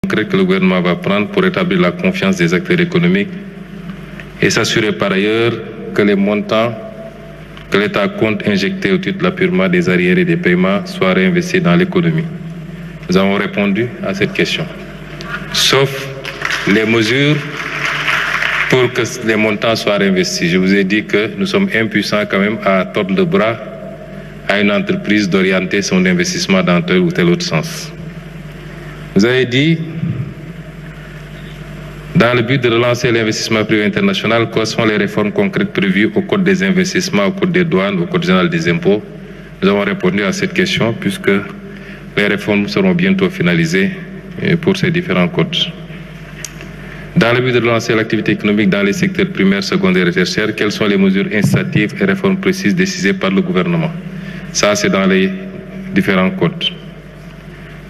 concrètes que le gouvernement va prendre pour établir la confiance des acteurs économiques et s'assurer par ailleurs que les montants que l'État compte injecter au titre de l'appurement des arriérés des paiements soient réinvestis dans l'économie. Nous avons répondu à cette question. Sauf les mesures pour que les montants soient réinvestis. Je vous ai dit que nous sommes impuissants quand même à tordre le bras à une entreprise d'orienter son investissement dans tel ou tel autre sens. Vous avez dit, dans le but de relancer l'investissement privé international, quelles sont les réformes concrètes prévues au Code des investissements, au Code des douanes, au Code général des impôts? Nous avons répondu à cette question puisque les réformes seront bientôt finalisées pour ces différents codes. Dans le but de relancer l'activité économique dans les secteurs primaires, secondaires et tertiaires, quelles sont les mesures incitatives et réformes précises décidées par le gouvernement? Ça, c'est dans les différents codes.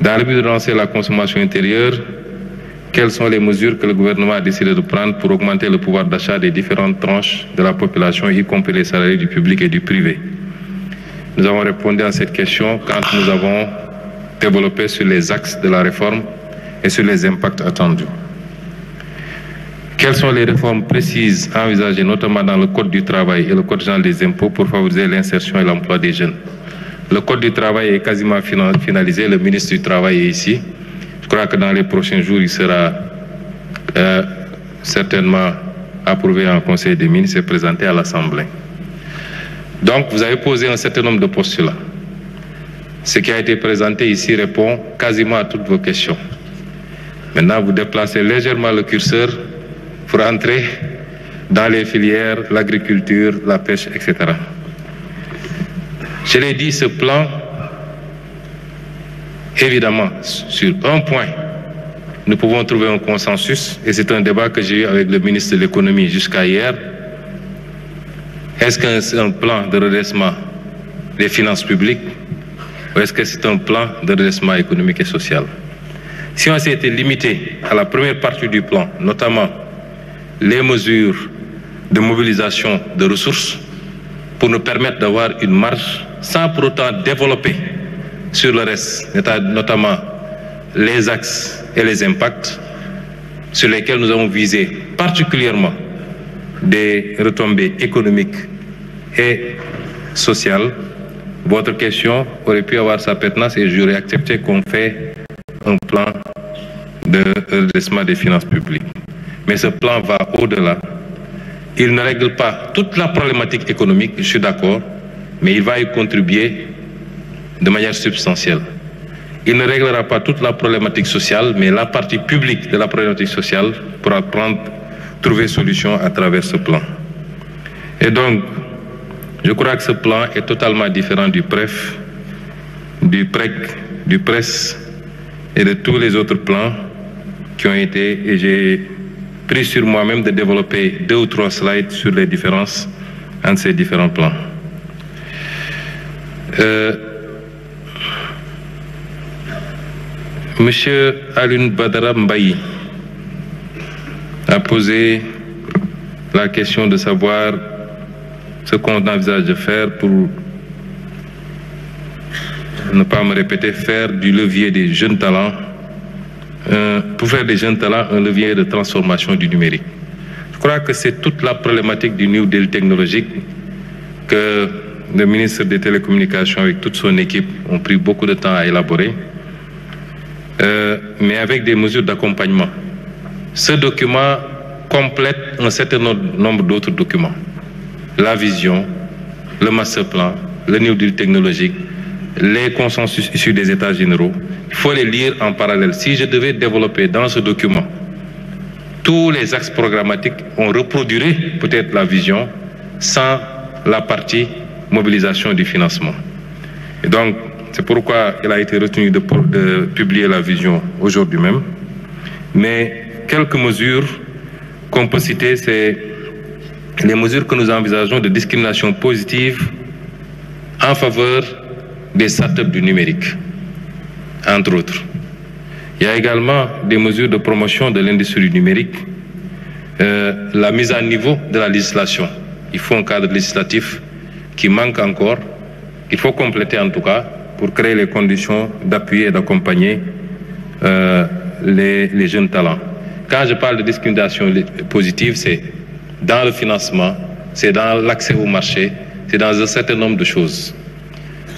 Dans le but de relancer la consommation intérieure, quelles sont les mesures que le gouvernement a décidé de prendre pour augmenter le pouvoir d'achat des différentes tranches de la population, y compris les salariés du public et du privé? Nous avons répondu à cette question quand nous avons développé sur les axes de la réforme et sur les impacts attendus. Quelles sont les réformes précises envisagées, notamment dans le Code du travail et le Code général des impôts, pour favoriser l'insertion et l'emploi des jeunes? Le Code du travail est quasiment finalisé, le ministre du Travail est ici. Je crois que dans les prochains jours, il sera certainement approuvé en Conseil des ministres et présenté à l'Assemblée. Donc, vous avez posé un certain nombre de postulats. Ce qui a été présenté ici répond quasiment à toutes vos questions. Maintenant, vous déplacez légèrement le curseur pour entrer dans les filières, l'agriculture, la pêche, etc. Je l'ai dit, ce plan, évidemment, sur un point, nous pouvons trouver un consensus, et c'est un débat que j'ai eu avec le ministre de l'économie jusqu'à hier. Est-ce que c'est un plan de redressement des finances publiques ou est-ce que c'est un plan de redressement économique et social? Si on s'était limité à la première partie du plan, notamment les mesures de mobilisation de ressources pour nous permettre d'avoir une marge sans pour autant développer sur le reste, notamment les axes et les impacts sur lesquels nous avons visé particulièrement des retombées économiques et sociales, votre question aurait pu avoir sa pertinence et j'aurais accepté qu'on fait un plan de redressement des finances publiques. Mais ce plan va au-delà. Il ne règle pas toute la problématique économique, je suis d'accord, mais il va y contribuer de manière substantielle. Il ne réglera pas toute la problématique sociale, mais la partie publique de la problématique sociale pourra trouver solution à travers ce plan. Et donc, je crois que ce plan est totalement différent du PREF, du PREC, du PRES et de tous les autres plans qui ont été, et j'ai pris sur moi-même de développer 2 ou 3 slides sur les différences entre ces différents plans. Monsieur Alioune Badara Mbaye a posé la question de savoir ce qu'on envisage de faire pour, ne pas me répéter, faire du levier des jeunes talents, pour faire des jeunes talents un levier de transformation du numérique. Je crois que c'est toute la problématique du New Deal technologique que le ministre des Télécommunications avec toute son équipe ont pris beaucoup de temps à élaborer, mais avec des mesures d'accompagnement. Ce document complète un certain nombre d'autres documents. La vision, le master plan, le New Deal technologique, les consensus issus des États généraux. Il faut les lire en parallèle. Si je devais développer dans ce document tous les axes programmatiques, on reproduirait peut-être la vision sans la partie mobilisation du financement. Et donc, c'est pourquoi il a été retenu de publier la vision aujourd'hui même. Mais quelques mesures qu'on peut citer, c'est les mesures que nous envisageons de discrimination positive en faveur des startups du numérique, entre autres. Il y a également des mesures de promotion de l'industrie numérique, la mise à niveau de la législation. Il faut un cadre législatif qui manque encore, il faut compléter en tout cas, pour créer les conditions d'appuyer et d'accompagner les jeunes talents. Quand je parle de discrimination positive, c'est dans le financement, c'est dans l'accès au marché, c'est dans un certain nombre de choses.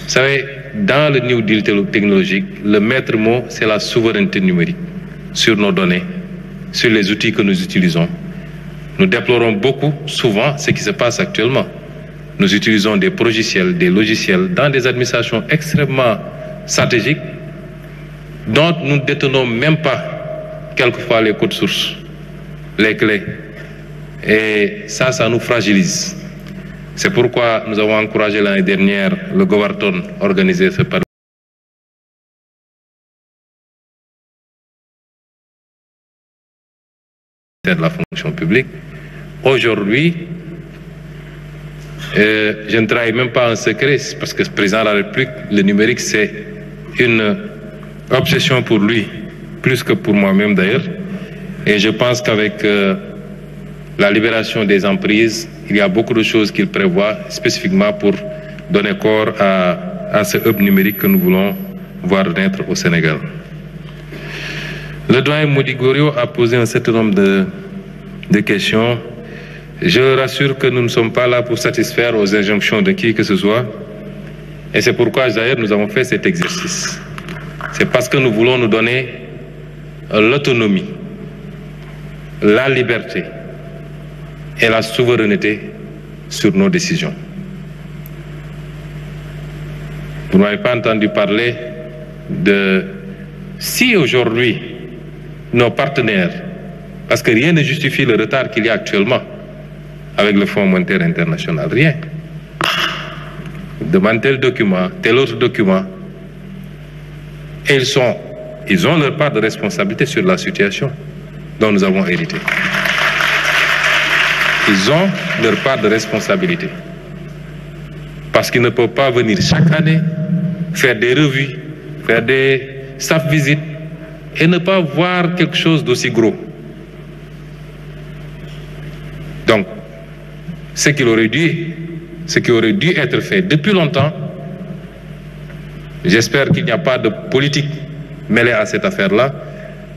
Vous savez, dans le New Deal technologique, le maître mot, c'est la souveraineté numérique sur nos données, sur les outils que nous utilisons. Nous déplorons beaucoup, souvent, ce qui se passe actuellement. Nous utilisons des logiciels dans des administrations extrêmement stratégiques dont nous ne détenons même pas quelquefois les codes sources, les clés. Et ça nous fragilise. C'est pourquoi nous avons encouragé l'année dernière le Govarton à organiser ce parcours de la fonction publique. Aujourd'hui, je ne trahis même pas un secret, parce que le président de la République, le numérique, c'est une obsession pour lui, plus que pour moi-même d'ailleurs. Et je pense qu'avec la libération des emprises, il y a beaucoup de choses qu'il prévoit spécifiquement pour donner corps à ce hub numérique que nous voulons voir naître au Sénégal. Le doyen Mody Gorio a posé un certain nombre de questions. Je le rassure que nous ne sommes pas là pour satisfaire aux injonctions de qui que ce soit. Et c'est pourquoi d'ailleurs nous avons fait cet exercice. C'est parce que nous voulons nous donner l'autonomie, la liberté et la souveraineté sur nos décisions. Vous n'avez pas entendu parler de si aujourd'hui nos partenaires, parce que rien ne justifie le retard qu'il y a actuellement avec le Fonds monétaire international, rien. Demande tel document, tel autre document, et ils ont leur part de responsabilité sur la situation dont nous avons hérité. Ils ont leur part de responsabilité. Parce qu'ils ne peuvent pas venir chaque année faire des revues, faire des staff visites et ne pas voir quelque chose d'aussi gros. Donc, ce qui aurait dû être fait depuis longtemps, j'espère qu'il n'y a pas de politique mêlée à cette affaire-là,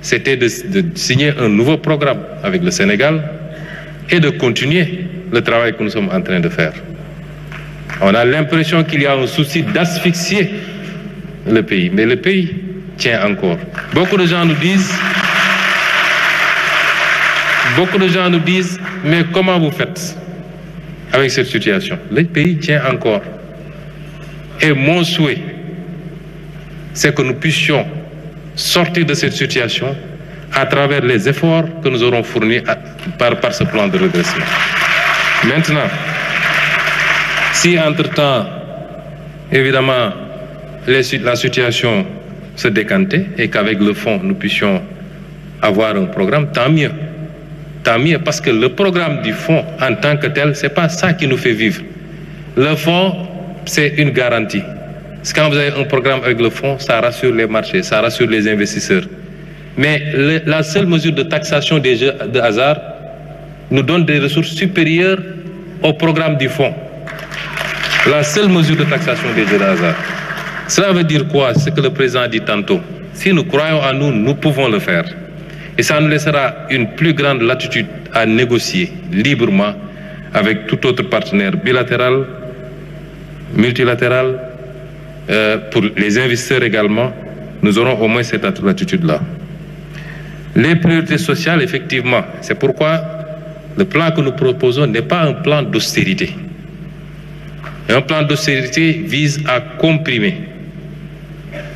c'était de signer un nouveau programme avec le Sénégal et de continuer le travail que nous sommes en train de faire. On a l'impression qu'il y a un souci d'asphyxier le pays, mais le pays tient encore. Beaucoup de gens nous disent, mais comment vous faites avec cette situation? Le pays tient encore. Et mon souhait, c'est que nous puissions sortir de cette situation à travers les efforts que nous aurons fournis par ce plan de redressement. Maintenant, si entre-temps, évidemment, la situation se décantait et qu'avec le fonds, nous puissions avoir un programme, tant mieux. Tant mieux, parce que le programme du fonds en tant que tel, ce n'est pas ça qui nous fait vivre. Le fonds, c'est une garantie. Quand vous avez un programme avec le fonds, ça rassure les marchés, ça rassure les investisseurs. Mais la seule mesure de taxation des jeux de hasard nous donne des ressources supérieures au programme du fonds. La seule mesure de taxation des jeux de hasard. Cela veut dire quoi? Ce que le président a dit tantôt. Si nous croyons en nous, nous pouvons le faire. Et ça nous laissera une plus grande latitude à négocier librement avec tout autre partenaire bilatéral, multilatéral, pour les investisseurs également. Nous aurons au moins cette latitude-là. Les priorités sociales, effectivement, c'est pourquoi le plan que nous proposons n'est pas un plan d'austérité. Un plan d'austérité vise à comprimer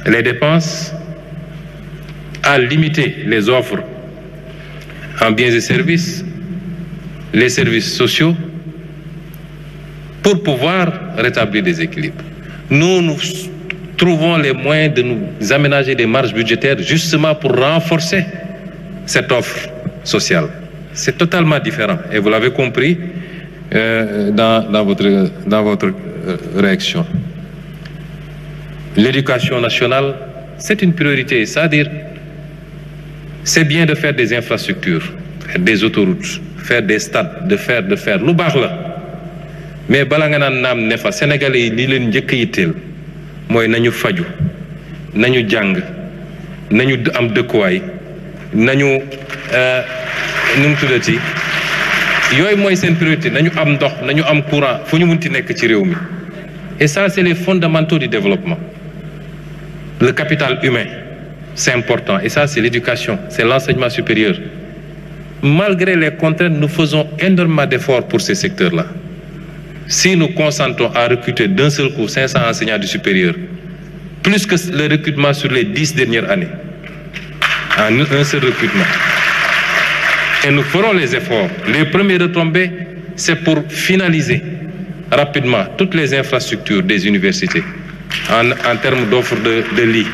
les dépenses, à limiter les offres en biens et services, les services sociaux, pour pouvoir rétablir des équilibres. Nous trouvons les moyens de nous aménager des marges budgétaires justement pour renforcer cette offre sociale. C'est totalement différent et vous l'avez compris dans votre réaction. L'éducation nationale, c'est une priorité, c'est-à-dire c'est bien de faire des infrastructures, faire des autoroutes, faire des stades, de faire lu baax la mais bala nga naan naam ne fa Sénégalais yi li leen njëkk a yitteel mooy nañu faju nañu jàng nañu am dëkkuwaay nañu nu mu tuddati yooyu mooy seen priorité nañu am ndox nañu am courant fu ñu munti nekk ci réew mi et ça c'est les fondamentaux du développement. Le capital humain c'est important et ça c'est l'éducation, c'est l'enseignement supérieur. Malgré les contraintes, nous faisons énormément d'efforts pour ces secteurs-là. Si nous consentons à recruter d'un seul coup 500 enseignants du supérieur, plus que le recrutement sur les 10 dernières années, en un seul recrutement, et nous ferons les efforts. Les premiers retombées, c'est pour finaliser rapidement toutes les infrastructures des universités en termes d'offres de lits,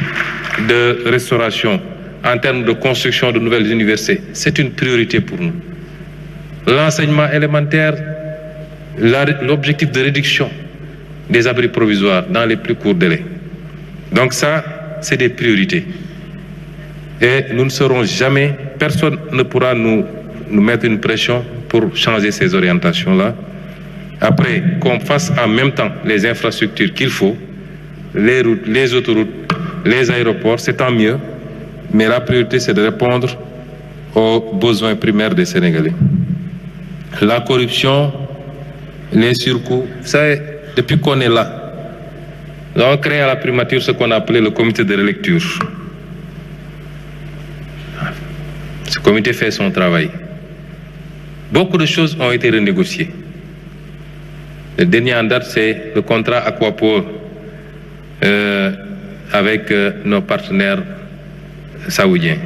de restauration, en termes de construction de nouvelles universités. C'est une priorité pour nous. L'enseignement élémentaire, l'objectif de réduction des abris provisoires dans les plus courts délais. Donc ça, c'est des priorités. Et nous ne serons jamais, personne ne pourra nous mettre une pression pour changer ces orientations-là. Après, qu'on fasse en même temps les infrastructures qu'il faut, les routes, les autoroutes, les aéroports, c'est tant mieux. Mais la priorité, c'est de répondre aux besoins primaires des Sénégalais. La corruption, les surcoûts, vous savez, depuis qu'on est là, nous avons créé à la primature ce qu'on a appelé le comité de relecture. Ce comité fait son travail. Beaucoup de choses ont été renégociées. Le dernier en date, c'est le contrat Aquaport avec nos partenaires saoudiens.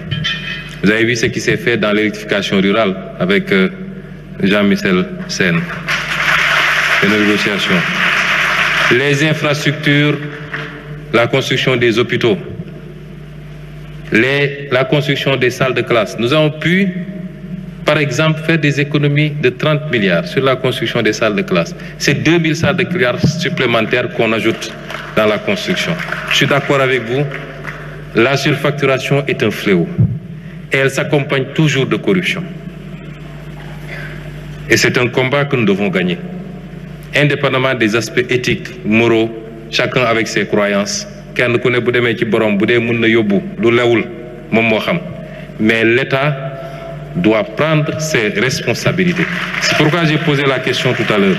Vous avez vu ce qui s'est fait dans l'électrification rurale avec Jean-Michel Sen. Les négociations. Les infrastructures, la construction des hôpitaux, la construction des salles de classe. Nous avons pu, par exemple, faire des économies de 30 milliards sur la construction des salles de classe. C'est 2000 salles de classe supplémentaires qu'on ajoute dans la construction. Je suis d'accord avec vous, la surfacturation est un fléau et elle s'accompagne toujours de corruption. Et c'est un combat que nous devons gagner. Indépendamment des aspects éthiques, moraux, chacun avec ses croyances. Mais l'État doit prendre ses responsabilités. C'est pourquoi j'ai posé la question tout à l'heure.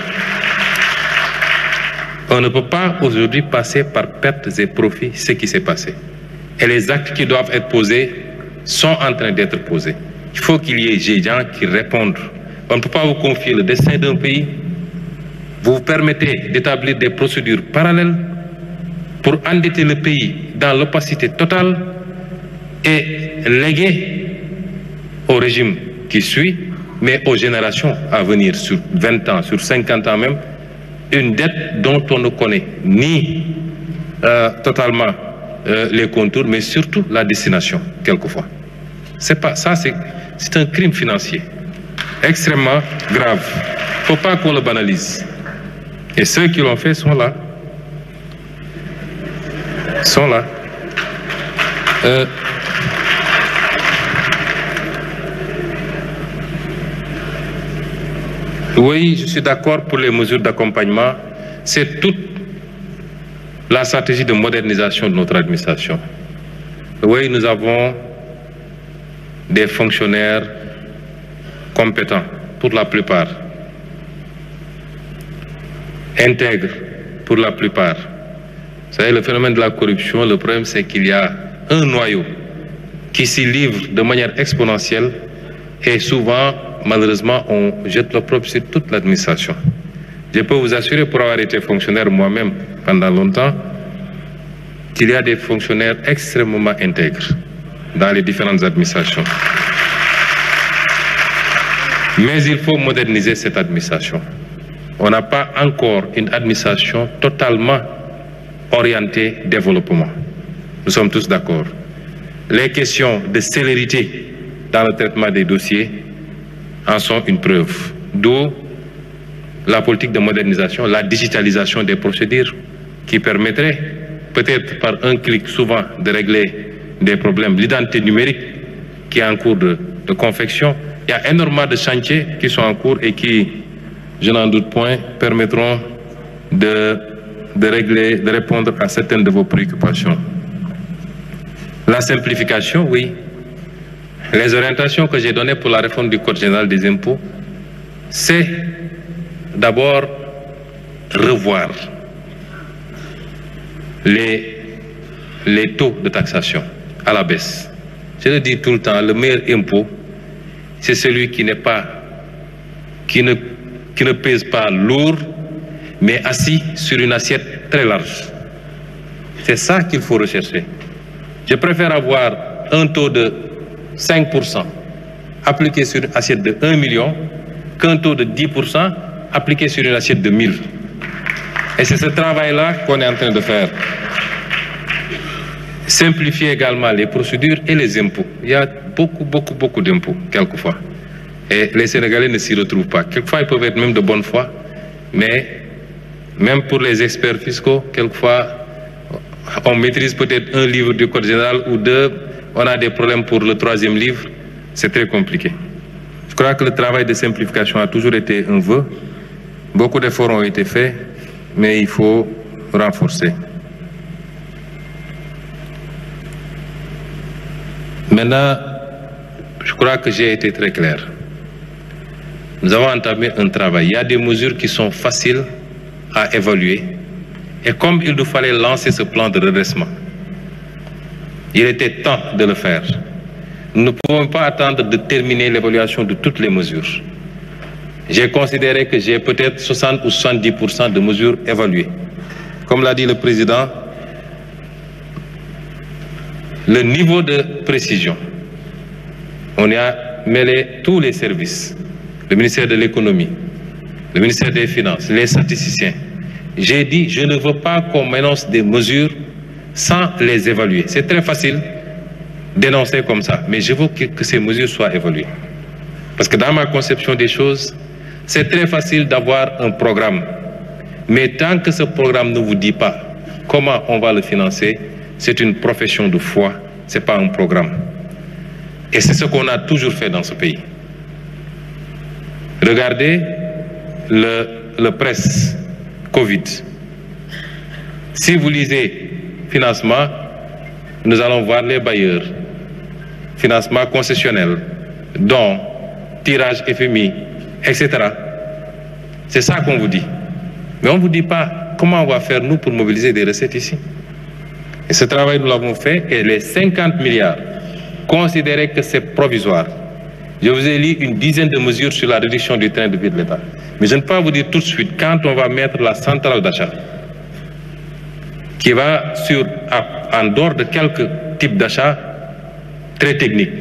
On ne peut pas aujourd'hui passer par pertes et profits ce qui s'est passé. Et les actes qui doivent être posés sont en train d'être posés. Il faut qu'il y ait des gens qui répondent. On ne peut pas vous confier le destin d'un pays. Vous vous permettez d'établir des procédures parallèles pour endetter le pays dans l'opacité totale et léguer au régime qui suit, mais aux générations à venir, sur 20 ans, sur 50 ans même, une dette dont on ne connaît ni totalement les contours, mais surtout la destination, quelquefois. C'est pas ça, c'est un crime financier extrêmement grave. Il ne faut pas qu'on le banalise. Et ceux qui l'ont fait sont là. Oui, je suis d'accord pour les mesures d'accompagnement. C'est toute la stratégie de modernisation de notre administration. Oui, nous avons des fonctionnaires compétents, pour la plupart, intègres, pour la plupart. Vous savez, le phénomène de la corruption, le problème c'est qu'il y a un noyau qui s'y livre de manière exponentielle et souvent, malheureusement, on jette l'opprobre sur toute l'administration. Je peux vous assurer, pour avoir été fonctionnaire moi-même pendant longtemps, qu'il y a des fonctionnaires extrêmement intègres dans les différentes administrations. Mais il faut moderniser cette administration. On n'a pas encore une administration totalement orientée développement. Nous sommes tous d'accord. Les questions de célérité dans le traitement des dossiers en sont une preuve. D'où la politique de modernisation, la digitalisation des procédures qui permettrait peut-être par un clic souvent de régler des problèmes. L'identité numérique qui est en cours de confection. Il y a énormément de chantiers qui sont en cours et qui, je n'en doute point, permettront de répondre à certaines de vos préoccupations. La simplification, oui. Les orientations que j'ai données pour la réforme du Code général des impôts, c'est d'abord revoir les taux de taxation à la baisse. Je le dis tout le temps, le meilleur impôt, c'est celui qui ne pèse pas lourd, mais assis sur une assiette très large. C'est ça qu'il faut rechercher. Je préfère avoir un taux de 5% appliqué sur une assiette de 1 million qu'un taux de 10% appliqué sur une assiette de 1000. Et c'est ce travail-là qu'on est en train de faire. Simplifier également les procédures et les impôts. Il y a beaucoup d'impôts, quelquefois. Et les Sénégalais ne s'y retrouvent pas. Quelquefois, ils peuvent être même de bonne foi, mais même pour les experts fiscaux, quelquefois, on maîtrise peut-être un livre du Code général ou deux, on a des problèmes pour le troisième livre, c'est très compliqué. Je crois que le travail de simplification a toujours été un vœu. Beaucoup d'efforts ont été faits, mais il faut renforcer. Maintenant, je crois que j'ai été très clair. Nous avons entamé un travail. Il y a des mesures qui sont faciles à évaluer. Et comme il nous fallait lancer ce plan de redressement, il était temps de le faire. Nous ne pouvons pas attendre de terminer l'évaluation de toutes les mesures. J'ai considéré que j'ai peut-être 60 ou 70% de mesures évaluées. Comme l'a dit le président, le niveau de précision, on y a mêlé tous les services, le ministère de l'économie, le ministère des Finances, les statisticiens. J'ai dit, je ne veux pas qu'on m'énonce des mesures sans les évaluer. C'est très facile d'énoncer comme ça, mais je veux que ces mesures soient évaluées. Parce que dans ma conception des choses, c'est très facile d'avoir un programme. Mais tant que ce programme ne vous dit pas comment on va le financer, c'est une profession de foi, ce n'est pas un programme. Et c'est ce qu'on a toujours fait dans ce pays. Regardez le presse Covid. Si vous lisez financement, nous allons voir les bailleurs, financement concessionnel, dons, tirage FMI, etc. C'est ça qu'on vous dit. Mais on ne vous dit pas comment on va faire nous pour mobiliser des recettes ici. Et ce travail, nous l'avons fait, et les 50 milliards, considérez que c'est provisoire. Je vous ai lu une dizaine de mesures sur la réduction du train de vie de l'État. Mais je ne peux pas vous dire tout de suite, quand on va mettre la centrale d'achat, qui va en dehors de quelques types d'achats très techniques,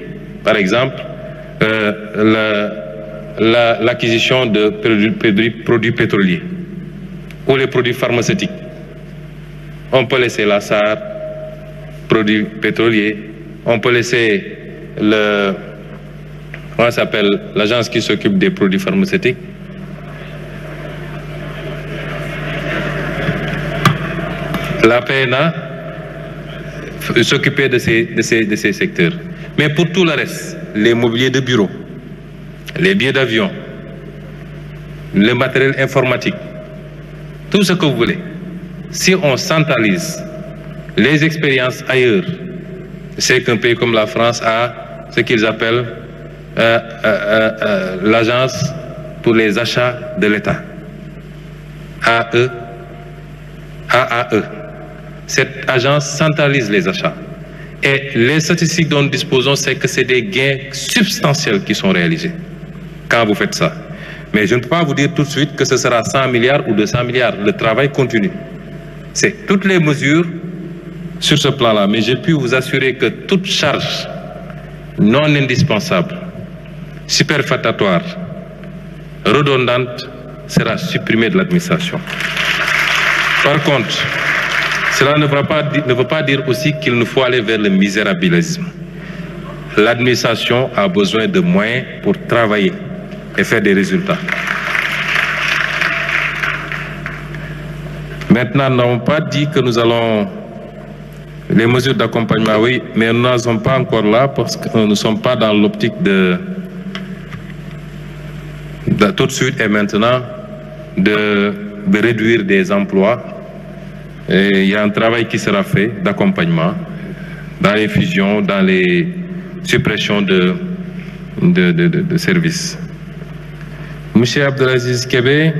par exemple, l'acquisition de produits pétroliers ou les produits pharmaceutiques. On peut laisser la SAR, produits pétroliers, on peut laisser comment s'appelle l'agence qui s'occupe des produits pharmaceutiques. La PNA s'occuper de ces secteurs. Mais pour tout le reste, les mobiliers de bureau, les billets d'avion, le matériel informatique, tout ce que vous voulez, si on centralise les expériences ailleurs, c'est qu'un pays comme la France a ce qu'ils appellent l'agence pour les achats de l'État, AAE. Cette agence centralise les achats. Et les statistiques dont nous disposons, c'est que c'est des gains substantiels qui sont réalisés quand vous faites ça. Mais je ne peux pas vous dire tout de suite que ce sera 100 milliards ou 200 milliards. Le travail continue. C'est toutes les mesures sur ce plan-là. Mais j'ai pu vous assurer que toute charge non indispensable, superfétatoire, redondante, sera supprimée de l'administration. Par contre, cela ne veut pas dire aussi qu'il nous faut aller vers le misérabilisme. L'administration a besoin de moyens pour travailler et faire des résultats. Maintenant, nous n'avons pas dit que nous allons... Les mesures d'accompagnement, oui, mais nous n'en sommes pas encore là parce que nous ne sommes pas dans l'optique de tout de suite et maintenant de réduire des emplois. Et il y a un travail qui sera fait d'accompagnement dans les fusions, dans les suppression de services. M. Abdelaziz Kébé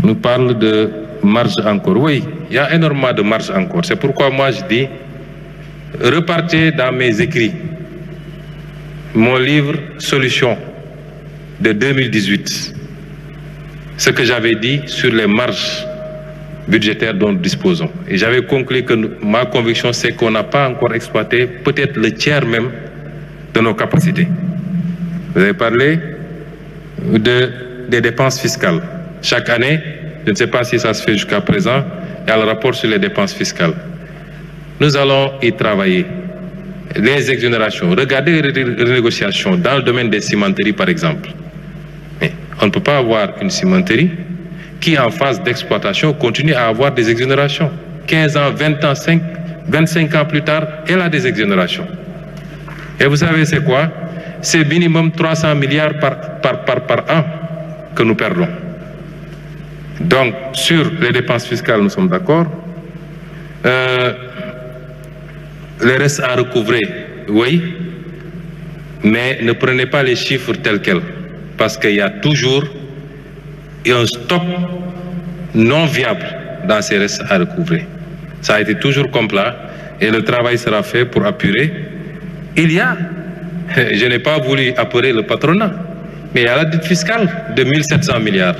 nous parle de marge encore. Oui, il y a énormément de marge encore. C'est pourquoi moi je dis, repartez dans mes écrits. Mon livre « Solutions » de 2018. Ce que j'avais dit sur les marges budgétaires dont nous disposons. Et j'avais conclu que ma conviction, c'est qu'on n'a pas encore exploité peut-être le tiers même de nos capacités. Vous avez parlé des dépenses fiscales. Chaque année, je ne sais pas si ça se fait jusqu'à présent, il y a le rapport sur les dépenses fiscales. Nous allons y travailler. Les exonérations, regardez les renégociations dans le domaine des cimenteries par exemple. Mais on ne peut pas avoir une cimenterie qui en phase d'exploitation continue à avoir des exonérations. 15 ans, 20 ans, 25 ans plus tard, elle a des exonérations. Et vous savez c'est quoi? C'est minimum 300 milliards par an que nous perdons. Donc sur les dépenses fiscales, nous sommes d'accord. Les restes à recouvrer, oui, mais ne prenez pas les chiffres tels quels, parce qu'il y a toujours un stock non viable dans ces restes à recouvrer. Ça a été toujours comme là, et le travail sera fait pour apurer. Il y a, je n'ai pas voulu apurer le patronat, mais il y a la dette fiscale de 1700 milliards,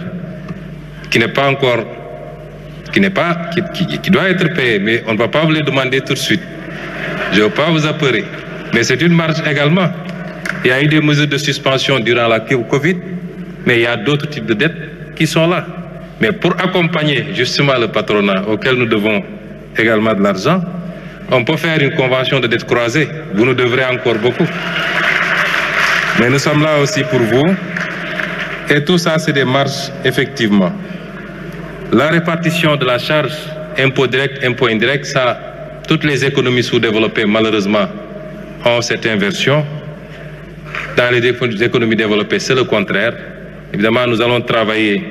qui n'est pas encore, qui doit être payée, mais on ne va pas vous les demander tout de suite. Je ne veux pas vous apeurer, mais c'est une marge également. Il y a eu des mesures de suspension durant la Covid, mais il y a d'autres types de dettes qui sont là. Mais pour accompagner justement le patronat auquel nous devons également de l'argent, on peut faire une convention de dette croisée. Vous nous devrez encore beaucoup. Mais nous sommes là aussi pour vous. Et tout ça, c'est des marges, effectivement. La répartition de la charge, impôt direct, impôt indirect, ça... Toutes les économies sous-développées, malheureusement, ont cette inversion. Dans les économies développées, c'est le contraire. Évidemment, nous allons travailler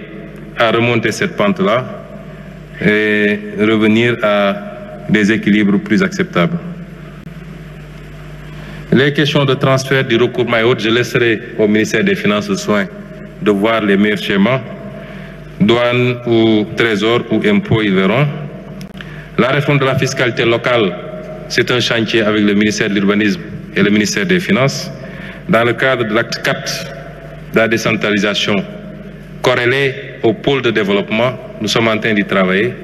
à remonter cette pente-là et revenir à des équilibres plus acceptables. Les questions de transfert du recoupement et autres, je laisserai au ministère des Finances le soin de voir les meilleurs schémas. Douane ou trésor ou impôts, ils verront. La réforme de la fiscalité locale, c'est un chantier avec le ministère de l'Urbanisme et le ministère des Finances. Dans le cadre de l'acte 4 de la décentralisation, corrélé au pôle de développement, nous sommes en train d'y travailler.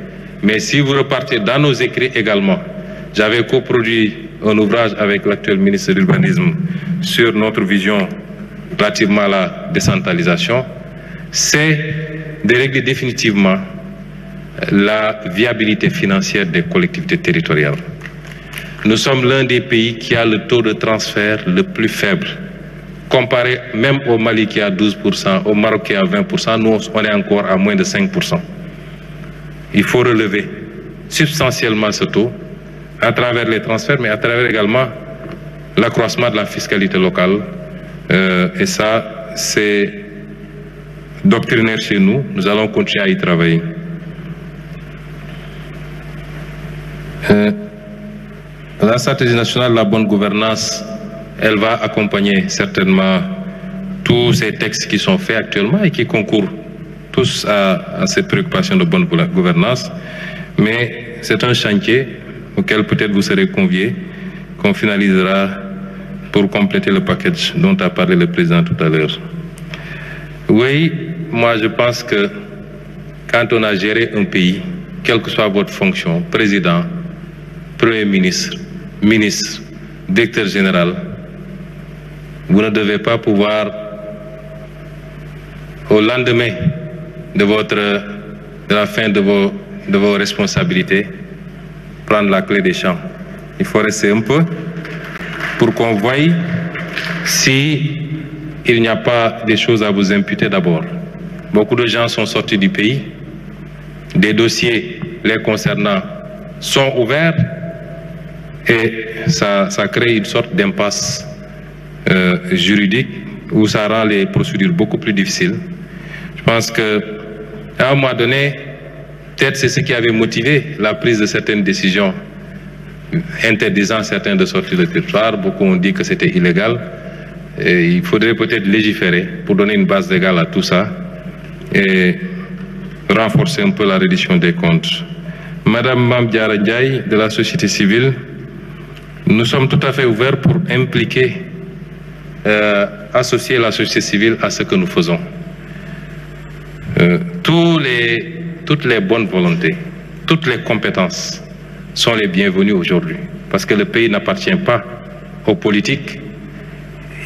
Mais si vous repartez dans nos écrits également, j'avais coproduit un ouvrage avec l'actuel ministre de l'Urbanisme sur notre vision relativement à la décentralisation, c'est de régler définitivement la viabilité financière des collectivités territoriales. Nous sommes l'un des pays qui a le taux de transfert le plus faible. Comparé même au Mali qui a 12%, au Maroc qui a 20%, nous on est encore à moins de 5%. Il faut relever substantiellement ce taux à travers les transferts, mais à travers également l'accroissement de la fiscalité locale. Et ça, c'est doctrinaire chez nous. Nous allons continuer à y travailler. La stratégie nationale de la bonne gouvernance, elle va accompagner certainement tous ces textes qui sont faits actuellement et qui concourent tous à cette préoccupation de bonne gouvernance. Mais c'est un chantier auquel peut-être vous serez conviés, qu'on finalisera pour compléter le package dont a parlé le président tout à l'heure. Oui, moi je pense que quand on a géré un pays, quelle que soit votre fonction, président, Premier ministre, ministre, directeur général, vous ne devez pas pouvoir, au lendemain de la fin de vos responsabilités, prendre la clé des champs. Il faut rester un peu pour qu'on voie si il n'y a pas des choses à vous imputer d'abord. Beaucoup de gens sont sortis du pays, des dossiers les concernant sont ouverts, et ça crée une sorte d'impasse juridique où ça rend les procédures beaucoup plus difficiles. Je pense qu'à un moment donné, peut-être c'est ce qui avait motivé la prise de certaines décisions interdisant certains de sortir du territoire. Beaucoup ont dit que c'était illégal. Et il faudrait peut-être légiférer pour donner une base légale à tout ça et renforcer un peu la reddition des comptes. Madame Mamdiara Ndiaye de la société civile, nous sommes tout à fait ouverts pour impliquer, associer la société civile à ce que nous faisons. Toutes les bonnes volontés, toutes les compétences sont les bienvenues aujourd'hui. Parce que le pays n'appartient pas aux politiques,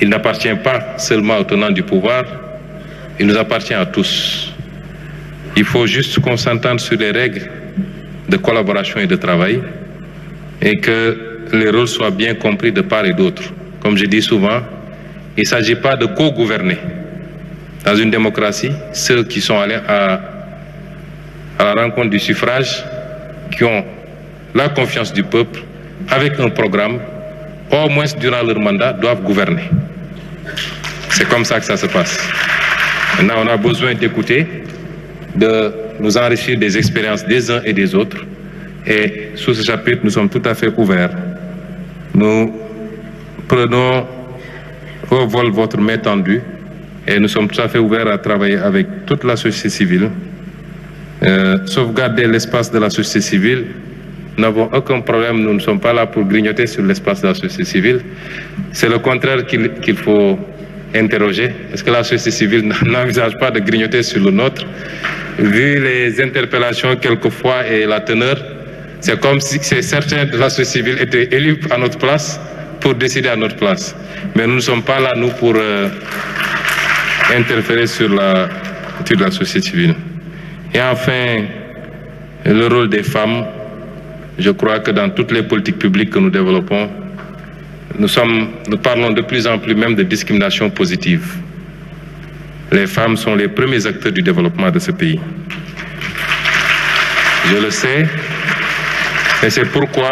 il n'appartient pas seulement aux tenants du pouvoir, il nous appartient à tous. Il faut juste qu'on s'entende sur les règles de collaboration et de travail et que les rôles soient bien compris de part et d'autre. Comme je dis souvent, il ne s'agit pas de co-gouverner. Dans une démocratie, ceux qui sont allés à la rencontre du suffrage, qui ont la confiance du peuple, avec un programme, au moins durant leur mandat, doivent gouverner. C'est comme ça que ça se passe. Maintenant, on a besoin d'écouter, de nous enrichir des expériences des uns et des autres. Et sous ce chapitre, nous sommes tout à fait ouverts. Nous prenons au vol votre main tendue et nous sommes tout à fait ouverts à travailler avec toute la société civile. Sauvegarder l'espace de la société civile, nous n'avons aucun problème, nous ne sommes pas là pour grignoter sur l'espace de la société civile. C'est le contraire qu'il faut interroger. Est-ce que la société civile n'envisage pas de grignoter sur le nôtre? Vu les interpellations quelquefois et la teneur, c'est comme si certains de la société civile étaient élus à notre place pour décider à notre place. Mais nous ne sommes pas là, nous, pour interférer sur la société civile. Et enfin, le rôle des femmes. Je crois que dans toutes les politiques publiques que nous développons, nous parlons de plus en plus même de discrimination positive. Les femmes sont les premiers acteurs du développement de ce pays. Je le sais, et c'est pourquoi,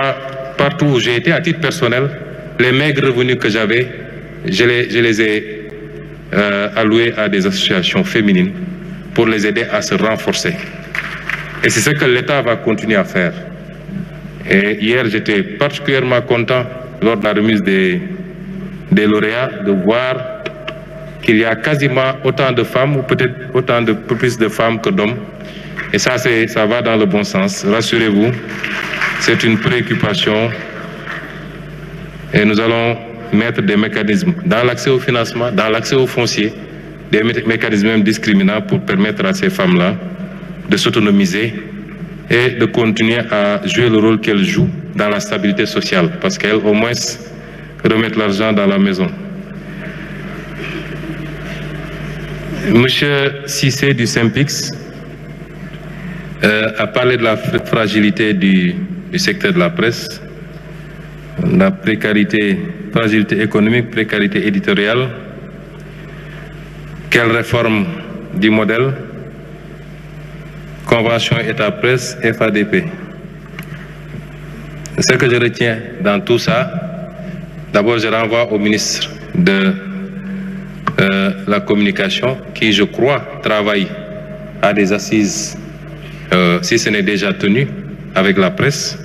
partout où j'ai été, à titre personnel, les maigres revenus que j'avais, je les ai alloués à des associations féminines pour les aider à se renforcer. Et c'est ce que l'État va continuer à faire. Et hier, j'étais particulièrement content, lors de la remise des lauréats, de voir qu'il y a quasiment autant de femmes, ou peut-être autant de plus de femmes que d'hommes. Et ça va dans le bon sens. Rassurez-vous, c'est une préoccupation. Et nous allons mettre des mécanismes dans l'accès au financement, dans l'accès au foncier, des mécanismes même discriminants pour permettre à ces femmes-là de s'autonomiser et de continuer à jouer le rôle qu'elles jouent dans la stabilité sociale, parce qu'elles, au moins, remettent l'argent dans la maison. Monsieur Cissé du SYNPICS a parlé de la fragilité du secteur de la presse, la précarité, fragilité économique, précarité éditoriale. Quelle réforme du modèle? Convention État-Presse, FADP. Ce que je retiens dans tout ça, d'abord je renvoie au ministre de la Communication qui, je crois, travaille à des assises, si ce n'est déjà tenu, avec la presse.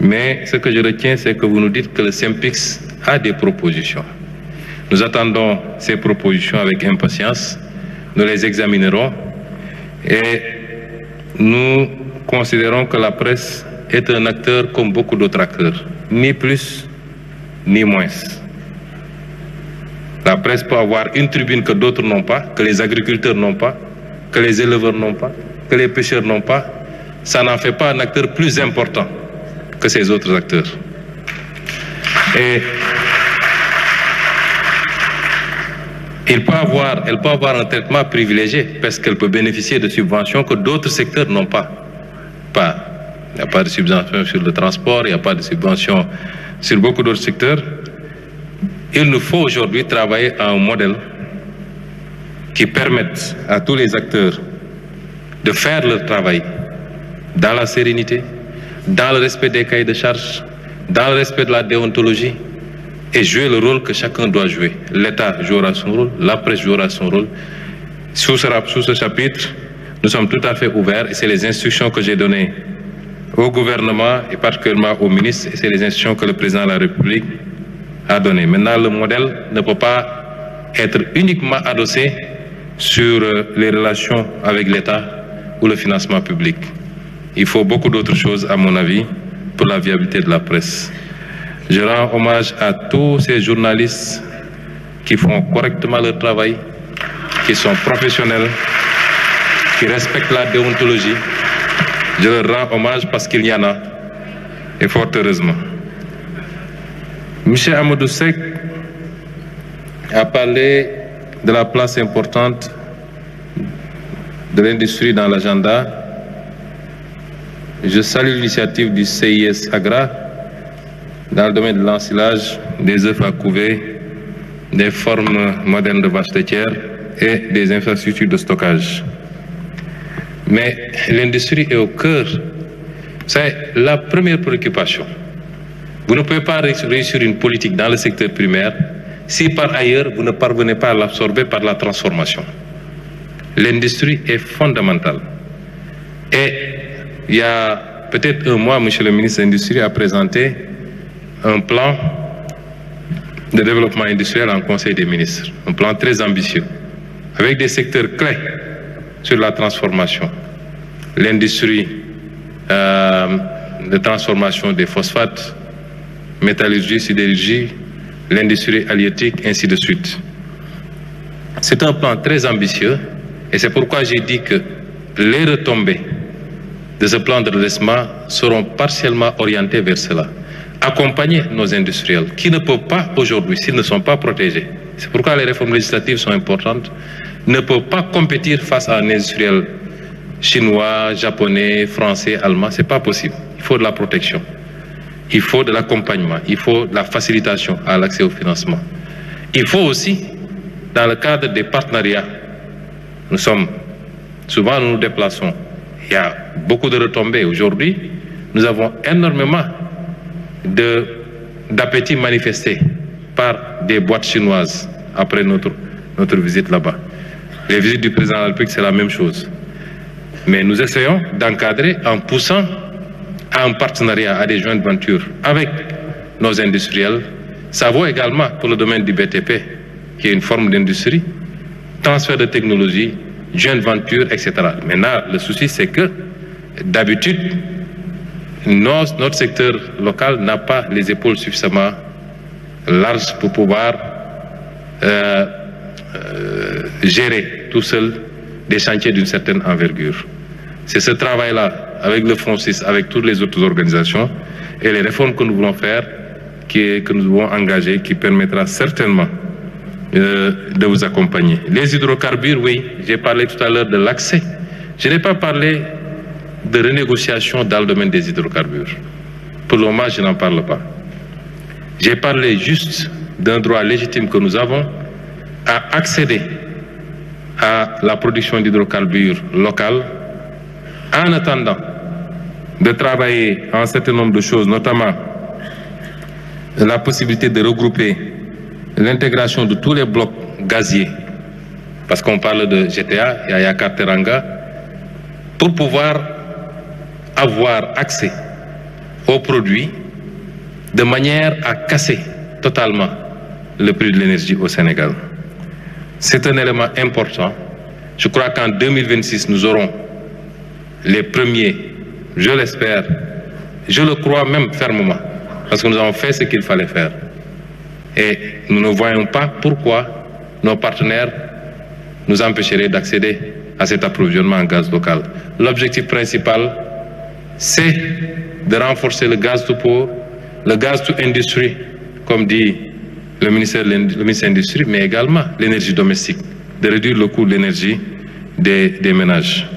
Mais ce que je retiens, c'est que vous nous dites que le SYNPICS a des propositions. Nous attendons ces propositions avec impatience, nous les examinerons et nous considérons que la presse est un acteur comme beaucoup d'autres acteurs, ni plus ni moins. La presse peut avoir une tribune que d'autres n'ont pas, que les agriculteurs n'ont pas, que les éleveurs n'ont pas, que les pêcheurs n'ont pas. Ça n'en fait pas un acteur plus important que ces autres acteurs. Et elle peut avoir un traitement privilégié parce qu'elle peut bénéficier de subventions que d'autres secteurs n'ont pas. Il n'y a pas de subventions sur le transport, il n'y a pas de subventions sur beaucoup d'autres secteurs. Il nous faut aujourd'hui travailler à un modèle qui permette à tous les acteurs de faire leur travail dans la sérénité, dans le respect des cahiers de charges, dans le respect de la déontologie et jouer le rôle que chacun doit jouer. L'État jouera son rôle, la presse jouera son rôle. Sous ce chapitre, nous sommes tout à fait ouverts et c'est les instructions que j'ai données au gouvernement et particulièrement aux ministres, et c'est les instructions que le président de la République a données. Maintenant, le modèle ne peut pas être uniquement adossé sur les relations avec l'État ou le financement public. Il faut beaucoup d'autres choses, à mon avis, pour la viabilité de la presse. Je rends hommage à tous ces journalistes qui font correctement leur travail, qui sont professionnels, qui respectent la déontologie. Je leur rends hommage parce qu'il y en a, et fort heureusement. M. Amadou Seck a parlé de la place importante de l'industrie dans l'agenda. Je salue l'initiative du CIS Agra dans le domaine de l'ensilage, des œufs à couver, des formes modernes de vaches laitières et des infrastructures de stockage. Mais l'industrie est au cœur. C'est la première préoccupation. Vous ne pouvez pas réussir une politique dans le secteur primaire si par ailleurs vous ne parvenez pas à l'absorber par la transformation. L'industrie est fondamentale. Et il y a peut-être un mois, M. le ministre de l'Industrie a présenté un plan de développement industriel en Conseil des ministres. Un plan très ambitieux, avec des secteurs clés sur la transformation. L'industrie de transformation des phosphates, métallurgie, sidérurgie, l'industrie halieutique, ainsi de suite. C'est un plan très ambitieux et c'est pourquoi j'ai dit que les retombées de ce plan de redressement seront partiellement orientées vers cela. Accompagner nos industriels qui ne peuvent pas aujourd'hui, s'ils ne sont pas protégés, c'est pourquoi les réformes législatives sont importantes, ne peuvent pas compétir face à un industriel chinois, japonais, français, allemand, c'est pas possible. Il faut de la protection. Il faut de l'accompagnement, il faut de la facilitation à l'accès au financement. Il faut aussi, dans le cadre des partenariats, souvent nous nous déplaçons, il y a beaucoup de retombées. Aujourd'hui, nous avons énormément d'appétit manifesté par des boîtes chinoises après notre visite là-bas. Les visites du président de la République, c'est la même chose. Mais nous essayons d'encadrer en poussant à un partenariat, à des joint ventures avec nos industriels. Ça vaut également pour le domaine du BTP, qui est une forme d'industrie, transfert de technologie, joint venture, etc. Maintenant, le souci, c'est que d'habitude, notre secteur local n'a pas les épaules suffisamment larges pour pouvoir gérer tout seul des chantiers d'une certaine envergure. C'est ce travail-là, avec le FONSIS, avec toutes les autres organisations, et les réformes que nous voulons faire, que nous devons engager, qui permettra certainement de vous accompagner. Les hydrocarbures, oui, j'ai parlé tout à l'heure de l'accès. Je n'ai pas parlé de renégociation dans le domaine des hydrocarbures. Pour le moment, je n'en parle pas. J'ai parlé juste d'un droit légitime que nous avons à accéder à la production d'hydrocarbures locales en attendant de travailler à un certain nombre de choses, notamment la possibilité de regrouper l'intégration de tous les blocs gaziers, parce qu'on parle de GTA, Yaya Teranga, pour pouvoir avoir accès aux produits de manière à casser totalement le prix de l'énergie au Sénégal. C'est un élément important. Je crois qu'en 2026, nous aurons les premiers, je l'espère, je le crois même fermement, parce que nous avons fait ce qu'il fallait faire. Et nous ne voyons pas pourquoi nos partenaires nous empêcheraient d'accéder à cet approvisionnement en gaz local. L'objectif principal, c'est de renforcer le gaz to power, le gaz to industry, comme dit le ministère de l'Industrie, mais également l'énergie domestique, de réduire le coût de l'énergie des ménages.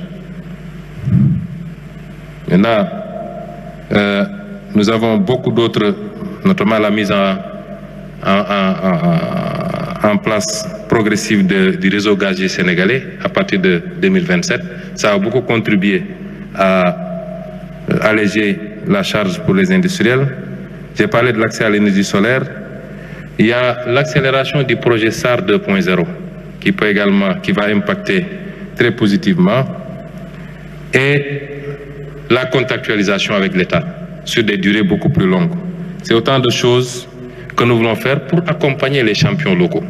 Maintenant, nous avons beaucoup d'autres, notamment la mise en place progressive du réseau gazier sénégalais à partir de 2027. Ça a beaucoup contribué à alléger la charge pour les industriels. J'ai parlé de l'accès à l'énergie solaire. Il y a l'accélération du projet SAR 2.0 qui va impacter très positivement. Et la contractualisation avec l'État sur des durées beaucoup plus longues. C'est autant de choses que nous voulons faire pour accompagner les champions locaux,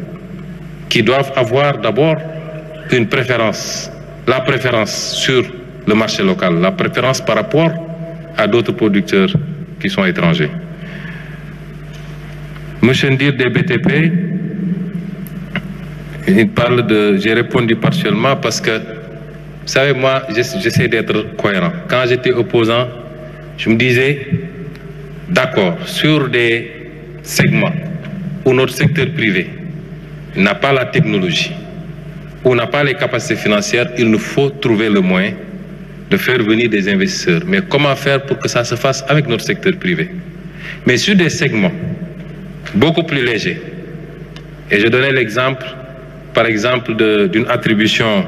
qui doivent avoir d'abord une préférence, la préférence sur le marché local, la préférence par rapport à d'autres producteurs qui sont étrangers. Monsieur Ndir des BTP, il parle de... J'ai répondu partiellement parce que, vous savez, moi, j'essaie d'être cohérent. Quand j'étais opposant, je me disais, d'accord, sur des segments où notre secteur privé n'a pas la technologie, où n'a pas les capacités financières, il nous faut trouver le moyen de faire venir des investisseurs. Mais comment faire pour que ça se fasse avec notre secteur privé? Mais sur des segments beaucoup plus légers, et je donnais l'exemple, par exemple, d'une attribution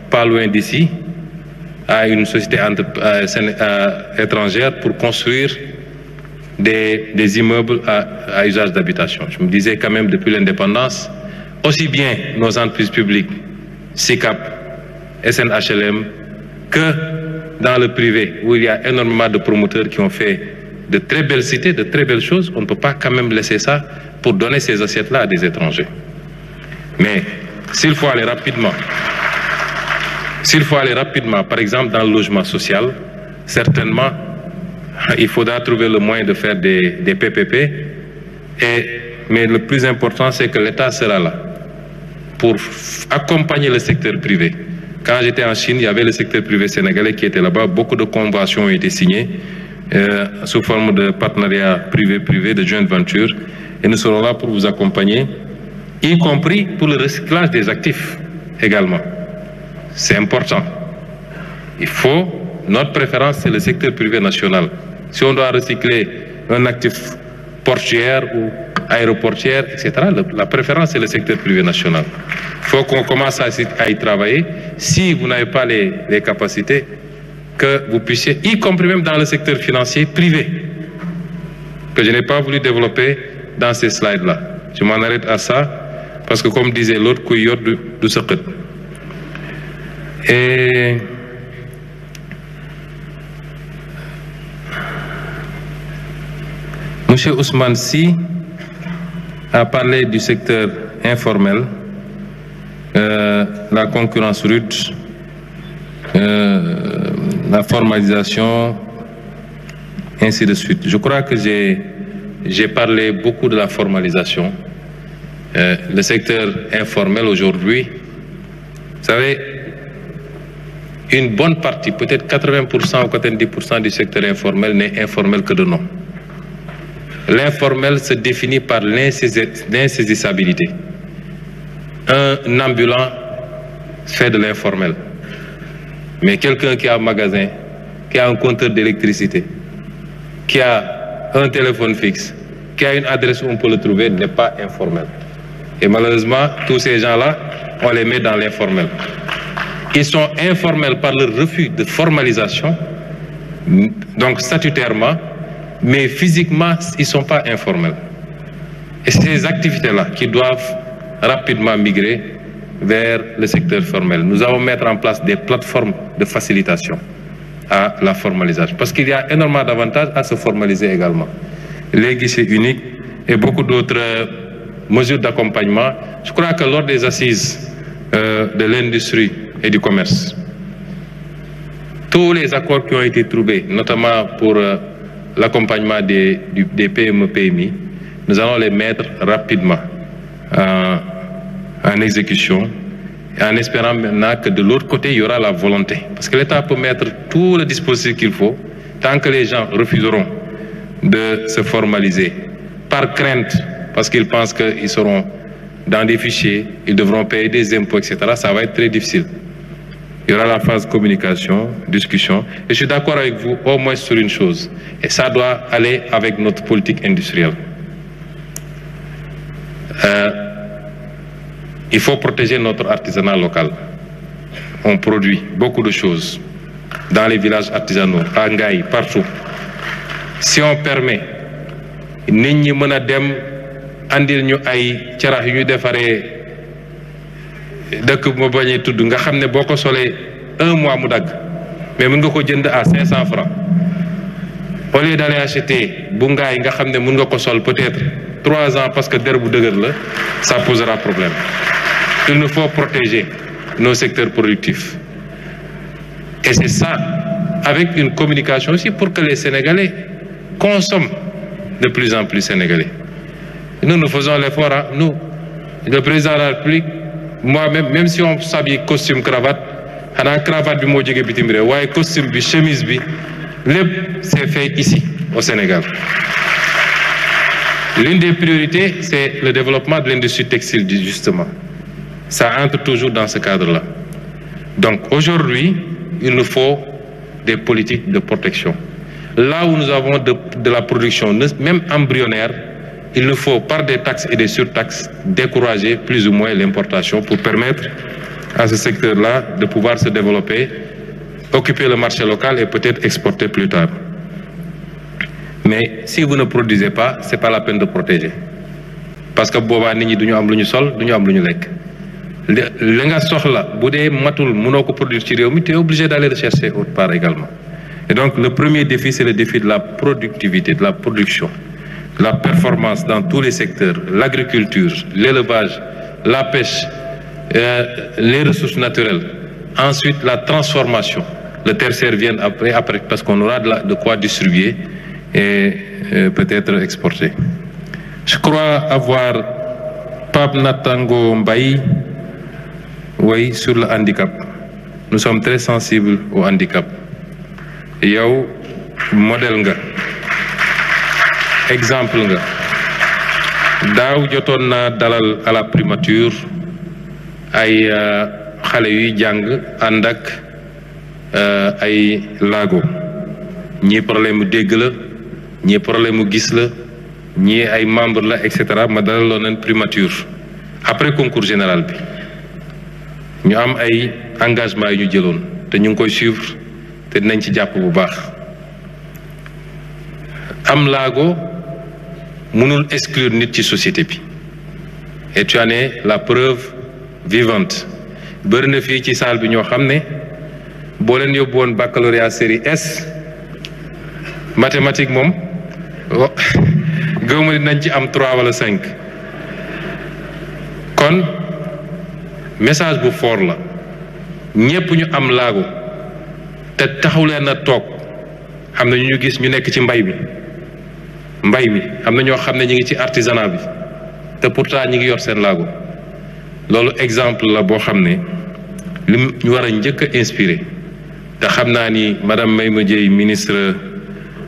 pas loin d'ici à une société étrangère pour construire des immeubles à usage d'habitation. Je me disais quand même depuis l'indépendance, aussi bien nos entreprises publiques, SICAP, SNHLM, que dans le privé, où il y a énormément de promoteurs qui ont fait de très belles cités, de très belles choses, on ne peut pas quand même laisser ça pour donner ces assiettes-là à des étrangers. Mais s'il faut aller rapidement, par exemple dans le logement social, certainement, il faudra trouver le moyen de faire des PPP, mais le plus important, c'est que l'État sera là pour accompagner le secteur privé. Quand j'étais en Chine, il y avait le secteur privé sénégalais qui était là-bas. Beaucoup de conventions ont été signées sous forme de partenariat privé-privé, de joint venture. Et nous serons là pour vous accompagner, y compris pour le recyclage des actifs également. C'est important. Notre préférence, c'est le secteur privé national. Si on doit recycler un actif portuaire ou aéroportuaire, etc., la préférence, c'est le secteur privé national. Il faut qu'on commence à y travailler. Si vous n'avez pas les capacités, que vous puissiez, y compris même dans le secteur financier privé, que je n'ai pas voulu développer dans ces slides-là. Je m'en arrête à ça, parce que comme disait l'autre, couillot du secret. Et M. Ousmane Sy a parlé du secteur informel, la concurrence rude, la formalisation, ainsi de suite. Je crois que j'ai parlé beaucoup de la formalisation. Le secteur informel aujourd'hui, vous savez, une bonne partie, peut-être 80% ou 90% du secteur informel n'est informel que de nom. L'informel se définit par l'insaisissabilité. Un ambulant fait de l'informel. Mais quelqu'un qui a un magasin, qui a un compteur d'électricité, qui a un téléphone fixe, qui a une adresse où on peut le trouver, n'est pas informel. Et malheureusement, tous ces gens-là, on les met dans l'informel. Ils sont informels par le refus de formalisation, donc statutairement, mais physiquement, ils ne sont pas informels. Et ces activités-là qui doivent rapidement migrer vers le secteur formel. Nous allons mettre en place des plateformes de facilitation à la formalisation. Parce qu'il y a énormément d'avantages à se formaliser également. Les guichets uniques et beaucoup d'autres mesures d'accompagnement. Je crois que lors des assises de l'industrie et du commerce, tous les accords qui ont été trouvés, notamment pour l'accompagnement des PME-PMI, nous allons les mettre rapidement en exécution, en espérant maintenant que de l'autre côté, il y aura la volonté. Parce que l'État peut mettre tout le dispositif qu'il faut, tant que les gens refuseront de se formaliser, par crainte, parce qu'ils pensent qu'ils seront dans des fichiers, ils devront payer des impôts, etc., ça va être très difficile. Il y aura la phase communication, discussion. Et je suis d'accord avec vous au moins sur une chose. Et ça doit aller avec notre politique industrielle. Il faut protéger notre artisanat local. On produit beaucoup de choses dans les villages artisanaux, à Ngaï, partout. Si on permet, nit ñi mëna dem andil ñu ay carax yu ñu defaree dëkk bu ma bañee tudd nga xam ne boo ko solee 1 mois mu dagg mais mën nga ko jënd à 500 francs au lieu d'aller acheter bu ngaay nga xam ne mën nga ko sol peut-être 3 ans parce que der bu dëgër la, ça posera problème. Il nous faut protéger nos secteurs productifs. Et c'est ça, avec une communication aussi pour que les Sénégalais consomment de plus en plus sénégalais. Nous faisons l'effort, hein? Nous, le président de la République, moi-même, même si on s'habille costume, cravate, on a cravate du mot bitimbre, ouais, costume, chemise, c'est fait ici, au Sénégal. L'une des priorités, c'est le développement de l'industrie textile, justement. Ça entre toujours dans ce cadre-là. Donc aujourd'hui, il nous faut des politiques de protection. Là où nous avons de la production, même embryonnaire, il nous faut, par des taxes et des surtaxes, décourager plus ou moins l'importation pour permettre à ce secteur-là de pouvoir se développer, occuper le marché local et peut-être exporter plus tard. Mais si vous ne produisez pas, ce n'est pas la peine de protéger. Parce que boba nit ñi duñu am luñu sol, duñu am luñu lekk. Li nga soxla bu dee matul mënoo ko produire ci réew mi, tu es obligé d'aller le chercher autre part également. Et donc le premier défi, c'est le défi de la productivité, de la production, la performance dans tous les secteurs, l'agriculture, l'élevage, la pêche, les ressources naturelles. Ensuite, la transformation. Le tertiaire vient après parce qu'on aura de quoi distribuer et peut-être exporter. Je crois avoir Pape Natango Mbaye, oui, sur le handicap. Nous sommes très sensibles au handicap. Yow modèle nga, exemple nga. Daaw jotoon naa dalal à la primature ay xale yuy jàng ànd ak ay laago. ñii problème mu dégg la, ñii problème mu gis la, ñii ay membre la, etc. ma dalaloon leen primature après concours général bi. ñu am ay engagement yu ñu jëloon te ñu ngi koy suivre te dinañ ci jàpp bu baax. am laago mënul exclure nit ci société bi et tu en es la preuve vivante. bëri na fii ci salle bi ñoo xam ne boo leen yóbbu woon baccalauréat série S mathématique moom gëw ma dinañ ci am 3 wala 5. kon message bu fort la ñépp ñu am laago te taxaw leen a toog. am na ñu gis ñu nekk ci mbay mi am na ñoo xam ne ñu ngi ci artisanat bi te pourtant ñi ngi yor seen laago. loolu exemple la boo xam ne li ñu war a njëkk a inspiré te xam naa ni madame Mayma Dièye ministre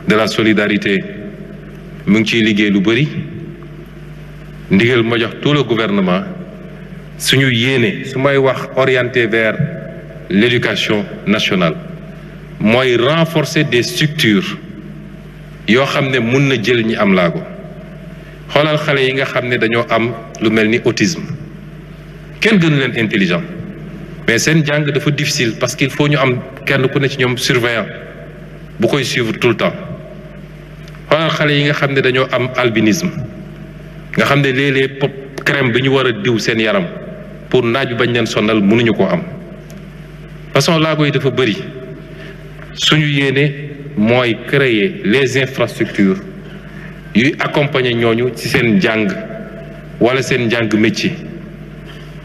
de la solidarité mu ngi ciy liggéey lu bëri ndigal ma jox tout le gouvernement suñu yéene su may wax orienté vers l'éducation nationale mooy renforcer des structures yoo xam ne mun na jël ñi am laago. xoolal xale yi nga xam ne dañoo am lu mel ni autisme kenn gënu leen intelligent mais seen jàng dafa difficile parce qu'il faut ñu am kenn ku ne ci ñoom surveillant bu koy suivre tout le temps. xoolal xale yi nga xam ne dañoo am albinisme nga xam ne léeg-léeg pop crème bi ñu war a diw seen yaram pour naaj bi bañ leen sonal mënuñu koo am. façon laago yi dafa bëri suñu yéene mooy créer les infrastructures yuy accompagner ñooñu ci seen njàng wala seen njàng métier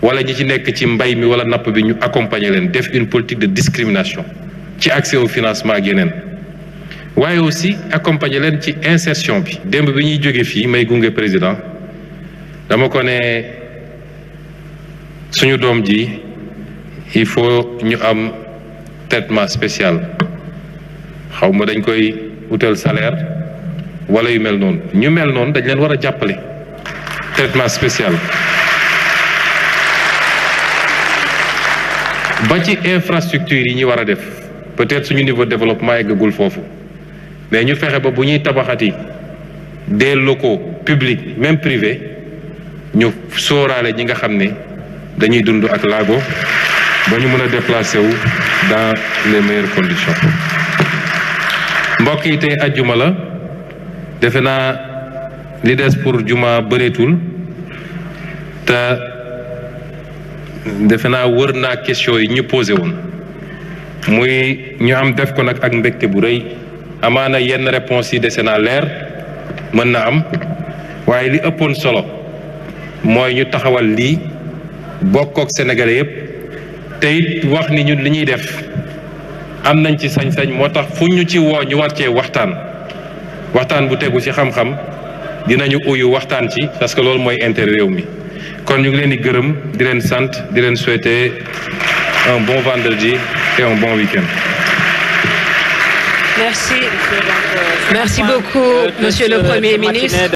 wala ñi ci nekk ci mbay mi wala napp bi ñu accompagner leen def une politique de discrimination ci accès au financement ak yeneen. waaye aussi accompagner leen ci insertion bi. démb bi ñuy jóge fii may gunge président dama ko ne suñu doom ji il faut ñu am traitement spécial xaw ma dañ koy wutal salaire wala yu mel noonu ñu mel noonu dañ leen war a jàppale traitement spécial. ba ci infrastructure yi ñu war a def peut-être suñu niveau de développement eggagul foofu mais ñu fexe ba bu ñuy tabaxati des locaux publics même privés ñu sóoraale ñi nga xam ne dañuy dund ak laago ba ñu mën a déplacer wu dans les meilleures conditions. mbokk yi tey ajjuma la defe naa li des pour juma bëreetul te defe naa wër naa question yi ñu posé woon muy ñu am def ko nag ak mbégte bu rëy amaana yenn réponse yi dese naa leer mën na am waaye li ëppoon solo mooy ñu taxawal lii bokkook sénégalais yépp te it wax ni ñun li ñuy def am nañ ci sañ-sañ moo tax fu ñu ci woo ñu war cee waxtaan bu tegu ci xam-xam dinañu uyu waxtaan ci parce que loolu mooy intérêt réew mi kon ñu ngi leen di gërëm di leen sant di leen souhaiter un bon vendredi et un bon week-end. Merci beaucoup, Monsieur le Premier ministre.